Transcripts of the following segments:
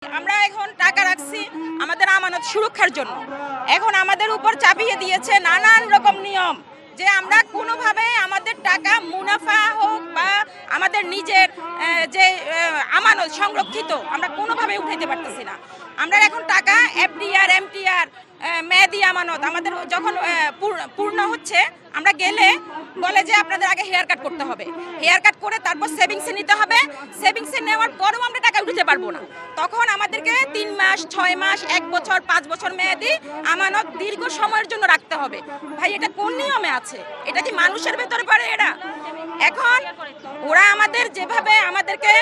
আমরা এখন টাকা রাখছি আমাদের আমানত সুরক্ষার জন্য। এখন আমাদের উপর চাপিয়ে দিয়েছে নানান রকম নিয়ম যে আমরা কোনোভাবে আমাদের টাকা মুনাফা হোক বা আমাদের নিজের যে আমানত সংরক্ষিত আমরা কোনোভাবে উঠাইতে পারতেছি না। আমরা এখন টাকা এফডিআর এমটিআর মেয়াদি আমানত আমাদের যখন পূর্ণ হচ্ছে আমরা গেলে বলে যে আপনাদের আগে হেয়ার কাট করতে হবে, হেয়ার কাট করে তারপর সেভিংসে নিতে হবে, সেভিংসে নেওয়ার পরেও আমরা টাকা উঠাতে পারবো না। তখন আমাদেরকে 3 মাস 6 মাস 1 বছর 5 বছর মেয়াদি আমানত দীর্ঘ সময়ের জন্য রাখতে হবে। ভাই এটা কোন নিয়মে আছে? এটা কি মানুষের ভেতরে পড়ে? এরা এখন ওরা আমাদের যেভাবে আমাদেরকে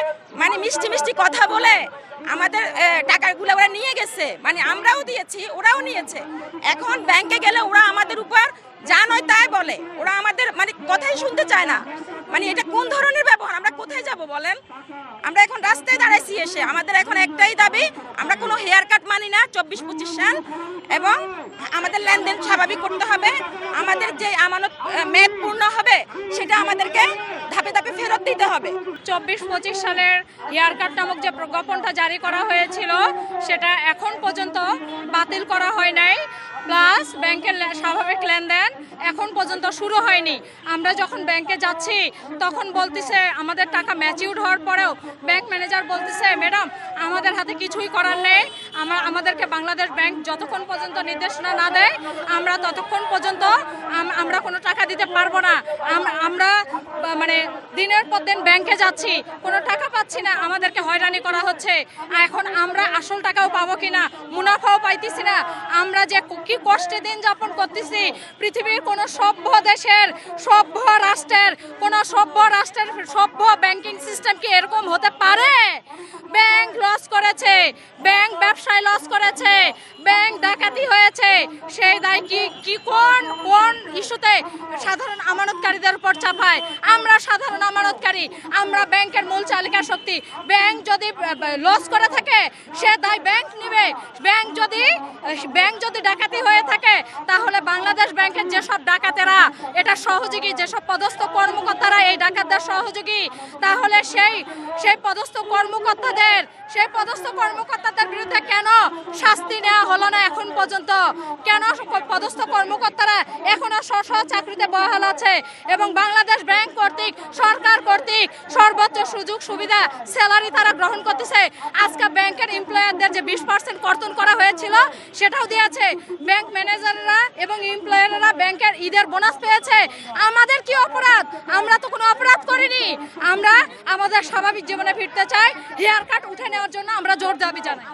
মানে মিষ্টি মিষ্টি কথা বলে আমাদের টাকাগুলো ওরা নিয়ে গেছে, মানে আমরাও দিয়েছি ওরাও নিয়েছে। এখন ব্যাংকে গেলে ওরা আমাদের উপর যা নয় তাই বলে, ওরা আমাদের মানে কথাই শুনতে চায় না। মানে এটা কোন ধরনের ব্যবহার? আমরা কোথায় যাব বলেন? আমরা এখন রাস্তায় দাঁড়াইছি এসে, আমাদের এখন একটাই দাবি, আমরা কোনো হেয়ার কাট মানি না 24-25 সাল, এবং আমাদের লেনদেন স্বাভাবিক করতে হবে। আমাদের যে আমানত মেয়াদ পূর্ণ হবে সেটা আমাদেরকে ধাপে ধাপে ফেরত দিতে হবে। 24-25 সালের হেয়ার কাট নামক যে প্রজ্ঞাপনটা জারি করা হয়েছিল সেটা এখন পর্যন্ত বাতিল করা হয় নাই, প্লাস ব্যাংকের স্বাভাবিক লেনদেন এখন পর্যন্ত শুরু হয়নি। আমরা যখন ব্যাংকে যাচ্ছি তখন বলতেছে আমাদের টাকা ম্যাচিউর হওয়ার পরেও ব্যাংক ম্যানেজার বলতেছে ম্যাডাম আমাদের হাতে কিছুই করার নেই, আমাদেরকে বাংলাদেশ ব্যাংক যতক্ষণ পর্যন্ত নির্দেশনা না দেয় আমরা ততক্ষণ পর্যন্ত আমরা কোনো টাকা দিতে পারবো না। আমরা মানে দিনের পর দিন ব্যাংকে যাচ্ছি, কোনো টাকা পাচ্ছি না, আমাদেরকে হয়রানি করা হচ্ছে। এখন আমরা আসল টাকাও পাবো কিনা, মুনাফাও পাইতেছি না। আমরা যে কি কষ্টে দিন যাপন করতেছি, পৃথিবীর কোনো সভ্য দেশের সভ্য রাষ্ট্রের সভ্য ব্যাংকিং সিস্টেম কি এরকম হতে পারে? ব্যাংক লস করেছে, ব্যাংক ব্যবসায় লস করেছে, ব্যাংক ডাকাতি হয়েছে, সেই দায় কি কোন ইস্যুতে সাধারণ আমানতকারীদের উপর চাপায়? আমরা সাধারণ আমানতকারী, আমরা ব্যাংকের মূল চালিকা শক্তি। ব্যাংক যদি লস করে থাকে সে দায় ব্যাংক নেবে। ব্যাংক যদি ডাকাতি হয়ে থাকে তাহলে বাংলাদেশ ব্যাংকের যেসব ডাকাতেরা এটা সহযোগী, যেসব পদস্থ কর্মকর্তারা এই ডাকাতদের সহযোগী, তাহলে সেই পদস্থ কর্মকর্তাদের বিরুদ্ধে কেন শাস্তি নেওয়া হলো না এখন পর্যন্ত? কেন পদস্থ কর্মকর্তারা এখনো স্ব চাকরিতে বহাল আছে এবং বাংলাদেশ ব্যাংক কর্তৃক সরকার কর্তৃক সর্বোচ্চ সুযোগ সুবিধা স্যালারি তারা গ্রহণ করতেছে? আজকে ব্যাংকের এমপ্লয়ারদের যে 20% কর্তন করা হয়েছিল সেটাও দিয়েছে। ব্যাংক ম্যানেজাররা এবং এমপ্লয়াররা ব্যাংকের ঈদের বোনাস পেয়েছে। আমাদের কি অপরাধ? আমরা তো কোনো অপরাধ করিনি। আমরা আমাদের স্বাভাবিক জীবনে ফিরতে চাই। হেয়ার কাট উঠে নেওয়ার জন্য আমরা জোর দাবি জানাই।